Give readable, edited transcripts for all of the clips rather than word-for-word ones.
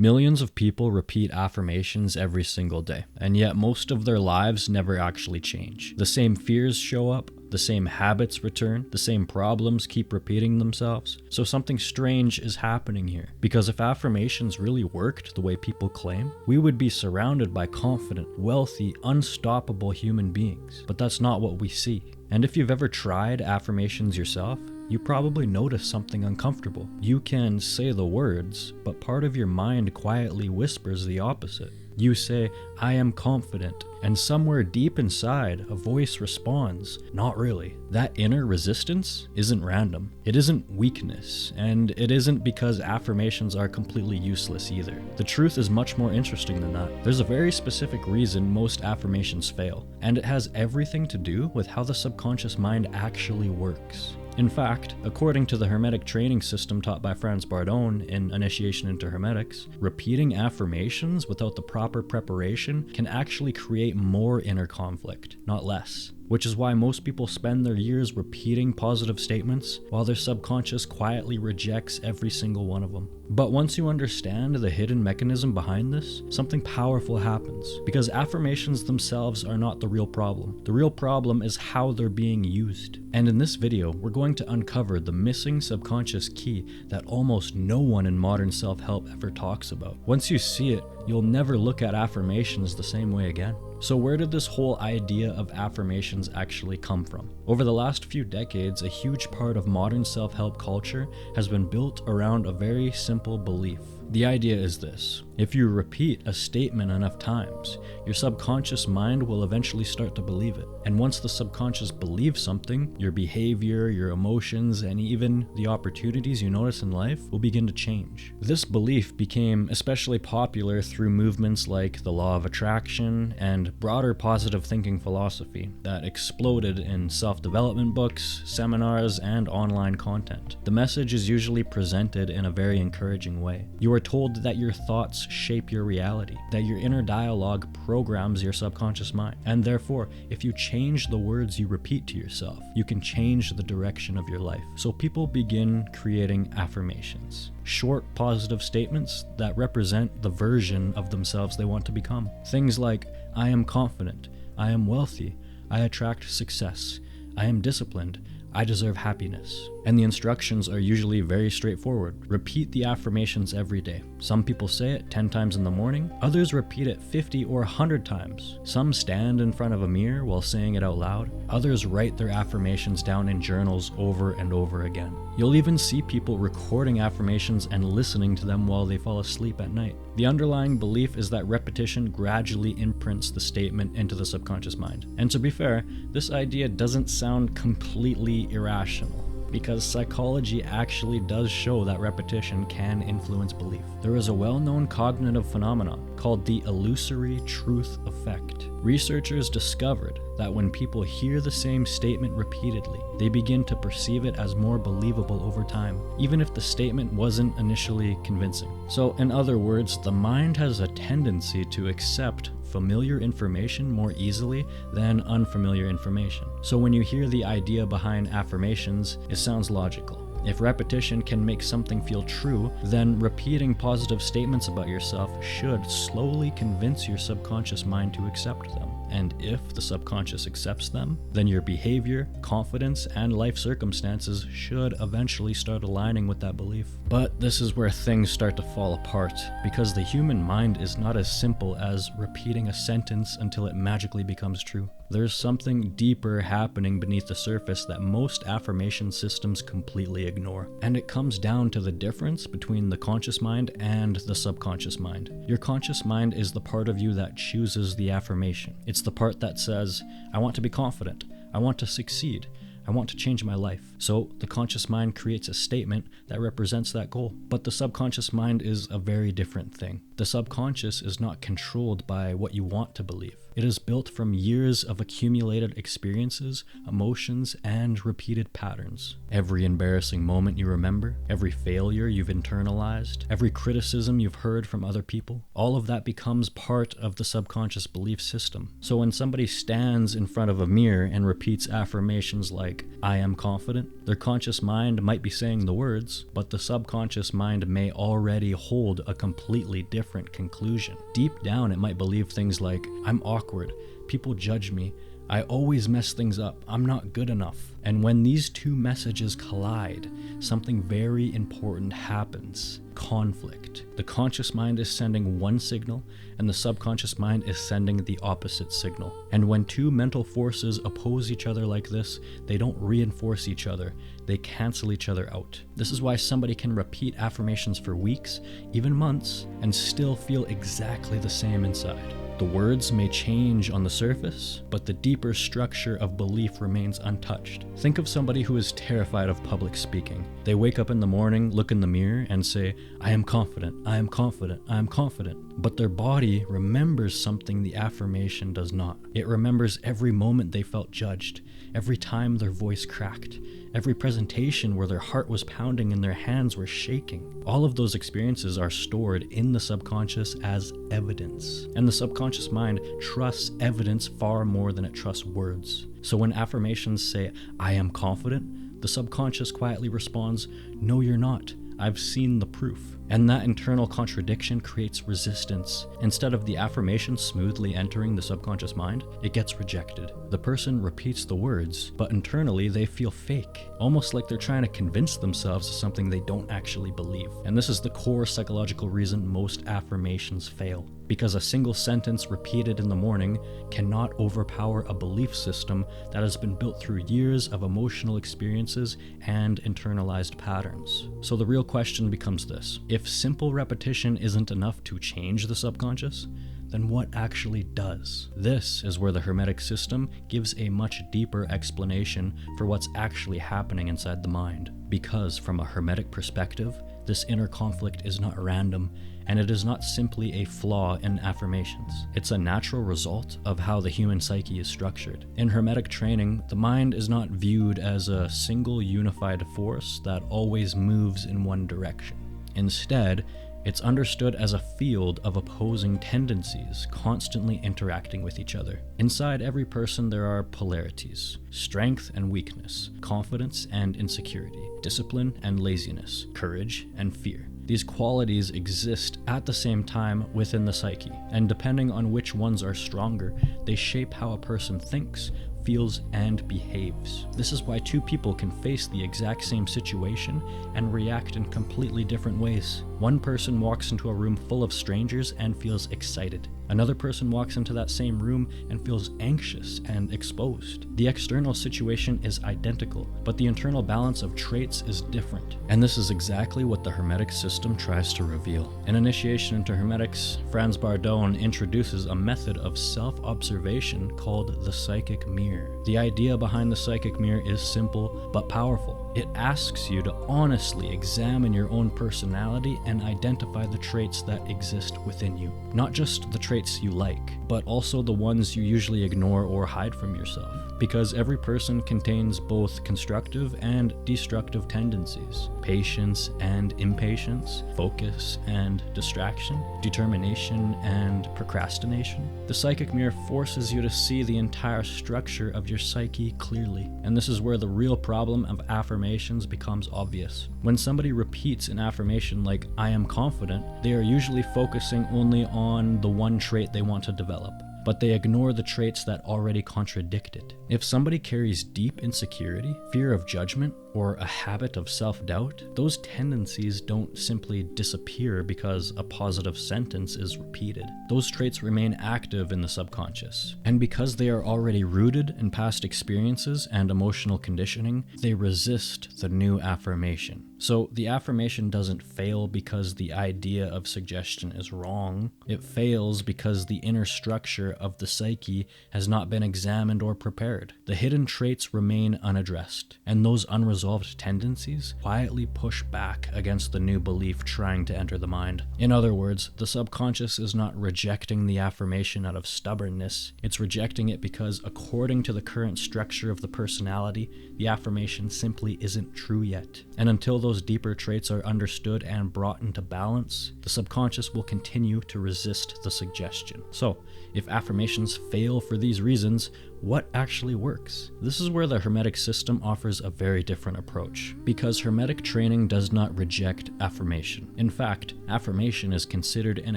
Millions of people repeat affirmations every single day, and yet most of their lives never actually change. The same fears show up, the same habits return, the same problems keep repeating themselves. So something strange is happening here. Because if affirmations really worked the way people claim, we would be surrounded by confident, wealthy, unstoppable human beings. But that's not what we see. And if you've ever tried affirmations yourself, you probably notice something uncomfortable. You can say the words, but part of your mind quietly whispers the opposite. You say, "I am confident," and somewhere deep inside, a voice responds, "Not really." That inner resistance isn't random. It isn't weakness, and it isn't because affirmations are completely useless either. The truth is much more interesting than that. There's a very specific reason most affirmations fail, and it has everything to do with how the subconscious mind actually works. In fact, according to the Hermetic training system taught by Franz Bardon in Initiation Into Hermetics, repeating affirmations without the proper preparation can actually create more inner conflict, not less. Which is why most people spend their years repeating positive statements while their subconscious quietly rejects every single one of them. But once you understand the hidden mechanism behind this, something powerful happens. Because affirmations themselves are not the real problem. The real problem is how they're being used. And in this video, we're going to uncover the missing subconscious key that almost no one in modern self-help ever talks about. Once you see it, you'll never look at affirmations the same way again. So where did this whole idea of affirmations actually come from? Over the last few decades, a huge part of modern self-help culture has been built around a very simple belief. The idea is this: if you repeat a statement enough times, your subconscious mind will eventually start to believe it. And once the subconscious believes something, your behavior, your emotions, and even the opportunities you notice in life will begin to change. This belief became especially popular through movements like the law of attraction and broader positive thinking philosophy that exploded in self-development books, seminars, and online content. The message is usually presented in a very encouraging way. You are told that your thoughts shape your reality, that your inner dialogue programs your subconscious mind, and therefore, if you change the words you repeat to yourself, you can change the direction of your life. So people begin creating affirmations. Short, positive statements that represent the version of themselves they want to become. Things like, "I am confident," "I am wealthy," "I attract success," "I am disciplined," "I deserve happiness." And the instructions are usually very straightforward. Repeat the affirmations every day. Some people say it 10 times in the morning, others repeat it 50 or 100 times. Some stand in front of a mirror while saying it out loud. Others write their affirmations down in journals over and over again. You'll even see people recording affirmations and listening to them while they fall asleep at night. The underlying belief is that repetition gradually imprints the statement into the subconscious mind. And to be fair, this idea doesn't sound completely irrational, because psychology actually does show that repetition can influence belief. There is a well-known cognitive phenomenon called the illusory truth effect. Researchers discovered that when people hear the same statement repeatedly, they begin to perceive it as more believable over time, even if the statement wasn't initially convincing. So, in other words, the mind has a tendency to accept familiar information more easily than unfamiliar information. So when you hear the idea behind affirmations, it sounds logical. If repetition can make something feel true, then repeating positive statements about yourself should slowly convince your subconscious mind to accept them. And if the subconscious accepts them, then your behavior, confidence, and life circumstances should eventually start aligning with that belief. But this is where things start to fall apart, because the human mind is not as simple as repeating a sentence until it magically becomes true. There's something deeper happening beneath the surface that most affirmation systems completely ignore. And it comes down to the difference between the conscious mind and the subconscious mind. Your conscious mind is the part of you that chooses the affirmation. It's the part that says, "I want to be confident, I want to succeed, I want to change my life." So the conscious mind creates a statement that represents that goal. But the subconscious mind is a very different thing. The subconscious is not controlled by what you want to believe. It is built from years of accumulated experiences, emotions, and repeated patterns. Every embarrassing moment you remember, every failure you've internalized, every criticism you've heard from other people, all of that becomes part of the subconscious belief system. So when somebody stands in front of a mirror and repeats affirmations like, "I am confident," their conscious mind might be saying the words, but the subconscious mind may already hold a completely different conclusion. Deep down, it might believe things like, "I'm awkward, people judge me, I always mess things up, I'm not good enough." And when these two messages collide, something very important happens. Conflict. The conscious mind is sending one signal, and the subconscious mind is sending the opposite signal. And when two mental forces oppose each other like this, they don't reinforce each other, they cancel each other out. This is why somebody can repeat affirmations for weeks, even months, and still feel exactly the same inside. The words may change on the surface, but the deeper structure of belief remains untouched. Think of somebody who is terrified of public speaking. They wake up in the morning, look in the mirror, and say, "I am confident, I am confident, I am confident." But their body remembers something the affirmation does not. It remembers every moment they felt judged, every time their voice cracked, every presentation where their heart was pounding and their hands were shaking. All of those experiences are stored in the subconscious as evidence. And the subconscious mind trusts evidence far more than it trusts words. So when affirmations say, "I am confident," the subconscious quietly responds, "No, you're not. I've seen the proof." And that internal contradiction creates resistance. Instead of the affirmation smoothly entering the subconscious mind, it gets rejected. The person repeats the words, but internally they feel fake, almost like they're trying to convince themselves of something they don't actually believe. And this is the core psychological reason most affirmations fail. Because a single sentence repeated in the morning cannot overpower a belief system that has been built through years of emotional experiences and internalized patterns. So the real question becomes this: if simple repetition isn't enough to change the subconscious, then what actually does? This is where the Hermetic system gives a much deeper explanation for what's actually happening inside the mind. Because from a Hermetic perspective, this inner conflict is not random, and it is not simply a flaw in affirmations. It's a natural result of how the human psyche is structured. In Hermetic training, the mind is not viewed as a single unified force that always moves in one direction. Instead, it's understood as a field of opposing tendencies constantly interacting with each other. Inside every person there are polarities: strength and weakness, confidence and insecurity, discipline and laziness, courage and fear. These qualities exist at the same time within the psyche, and depending on which ones are stronger, they shape how a person thinks, feels, and behaves. This is why two people can face the exact same situation and react in completely different ways. One person walks into a room full of strangers and feels excited. Another person walks into that same room and feels anxious and exposed. The external situation is identical, but the internal balance of traits is different. And this is exactly what the Hermetic system tries to reveal. In Initiation into Hermetics, Franz Bardon introduces a method of self-observation called the psychic mirror. The idea behind the psychic mirror is simple but powerful. It asks you to honestly examine your own personality and identify the traits that exist within you. Not just the traits you like, but also the ones you usually ignore or hide from yourself. Because every person contains both constructive and destructive tendencies, patience and impatience, focus and distraction, determination and procrastination. The psychic mirror forces you to see the entire structure of your psyche clearly. And this is where the real problem of affirmations becomes obvious. When somebody repeats an affirmation like "I am confident," they are usually focusing only on the one trait they want to develop, but they ignore the traits that already contradict it. If somebody carries deep insecurity, fear of judgment, or a habit of self-doubt, those tendencies don't simply disappear because a positive sentence is repeated. Those traits remain active in the subconscious. And because they are already rooted in past experiences and emotional conditioning, they resist the new affirmation. So the affirmation doesn't fail because the idea of suggestion is wrong. It fails because the inner structure of the psyche has not been examined or prepared. The hidden traits remain unaddressed, and those unresolved tendencies quietly push back against the new belief trying to enter the mind. In other words, the subconscious is not rejecting the affirmation out of stubbornness. It's rejecting it because, according to the current structure of the personality, the affirmation simply isn't true yet. And until those deeper traits are understood and brought into balance, the subconscious will continue to resist the suggestion. So, if affirmations fail for these reasons, what actually works? This is where the Hermetic system offers a very different approach, because Hermetic training does not reject affirmation. In fact, affirmation is considered an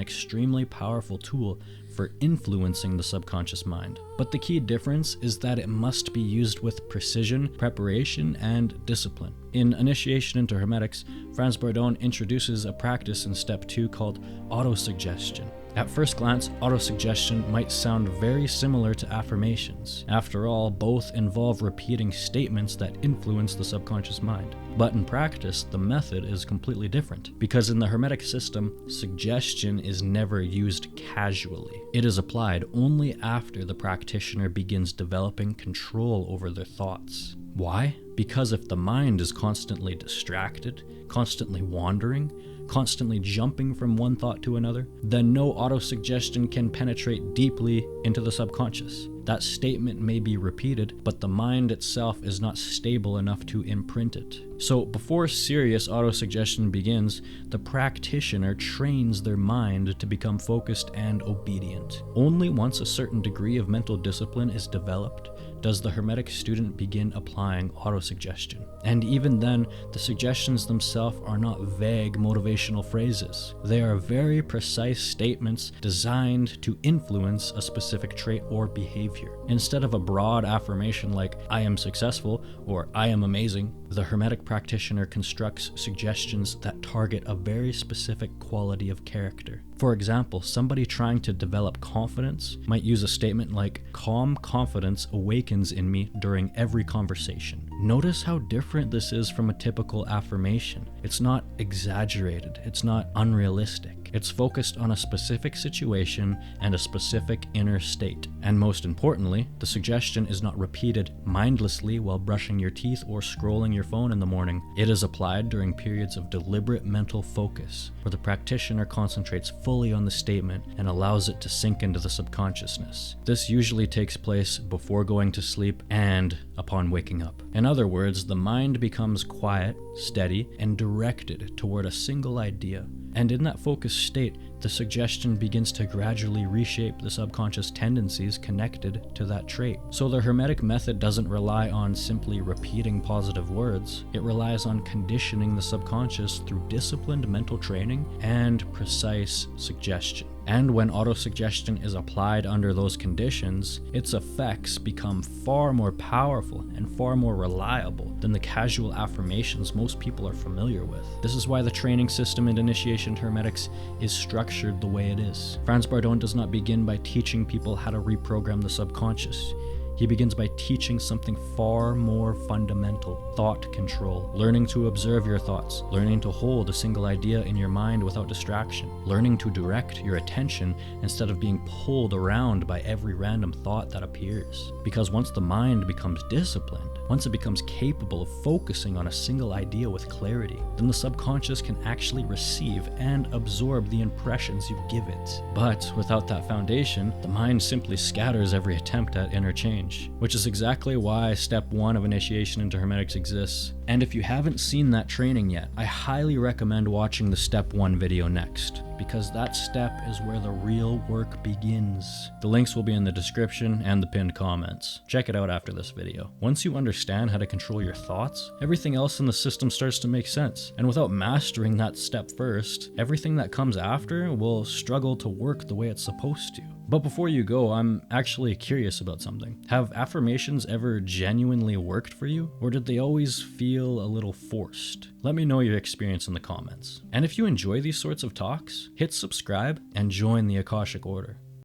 extremely powerful tool for influencing the subconscious mind. But the key difference is that it must be used with precision, preparation, and discipline. In Initiation into Hermetics, Franz Bardon introduces a practice in step 2 called autosuggestion. At first glance, autosuggestion might sound very similar to affirmations. After all, both involve repeating statements that influence the subconscious mind. But in practice, the method is completely different, because in the Hermetic system, suggestion is never used casually. It is applied only after the practitioner begins developing control over their thoughts. Why? Because if the mind is constantly distracted, constantly wandering, constantly jumping from one thought to another, then no autosuggestion can penetrate deeply into the subconscious. That statement may be repeated, but the mind itself is not stable enough to imprint it. So before serious autosuggestion begins, the practitioner trains their mind to become focused and obedient. Only once a certain degree of mental discipline is developed does the Hermetic student begin applying autosuggestion. And even then, the suggestions themselves are not vague motivational phrases. They are very precise statements designed to influence a specific trait or behavior. Instead of a broad affirmation like, "I am successful" or "I am amazing," the Hermetic practitioner constructs suggestions that target a very specific quality of character. For example, somebody trying to develop confidence might use a statement like, "Calm confidence awakens in me during every conversation." Notice how different this is from a typical affirmation. It's not exaggerated, it's not unrealistic. It's focused on a specific situation and a specific inner state. And most importantly, the suggestion is not repeated mindlessly while brushing your teeth or scrolling your phone in the morning. It is applied during periods of deliberate mental focus, where the practitioner concentrates fully on the statement and allows it to sink into the subconsciousness. This usually takes place before going to sleep and upon waking up. In other words, the mind becomes quiet, steady, and directed toward a single idea. And in that focused state, the suggestion begins to gradually reshape the subconscious tendencies connected to that trait. So the Hermetic method doesn't rely on simply repeating positive words. It relies on conditioning the subconscious through disciplined mental training and precise suggestion. And when autosuggestion is applied under those conditions, its effects become far more powerful and far more reliable than the casual affirmations most people are familiar with. This is why the training system in Initiation into Hermetics is structured the way it is. Franz Bardon does not begin by teaching people how to reprogram the subconscious. He begins by teaching something far more fundamental: thought control, learning to observe your thoughts, learning to hold a single idea in your mind without distraction, learning to direct your attention instead of being pulled around by every random thought that appears. Because once the mind becomes disciplined, once it becomes capable of focusing on a single idea with clarity, then the subconscious can actually receive and absorb the impressions you give it. But without that foundation, the mind simply scatters every attempt at interchange, which is exactly why step 1 of Initiation into Hermetics exists. And if you haven't seen that training yet, I highly recommend watching the step 1 video next, because that step is where the real work begins. The links will be in the description and the pinned comments. Check it out after this video. Once you understand how to control your thoughts, everything else in the system starts to make sense. And without mastering that step first, everything that comes after will struggle to work the way it's supposed to. But before you go, I'm actually curious about something. Have affirmations ever genuinely worked for you, or did they always feel a little forced? Let me know your experience in the comments. And if you enjoy these sorts of talks, hit subscribe and join the Akashic Order.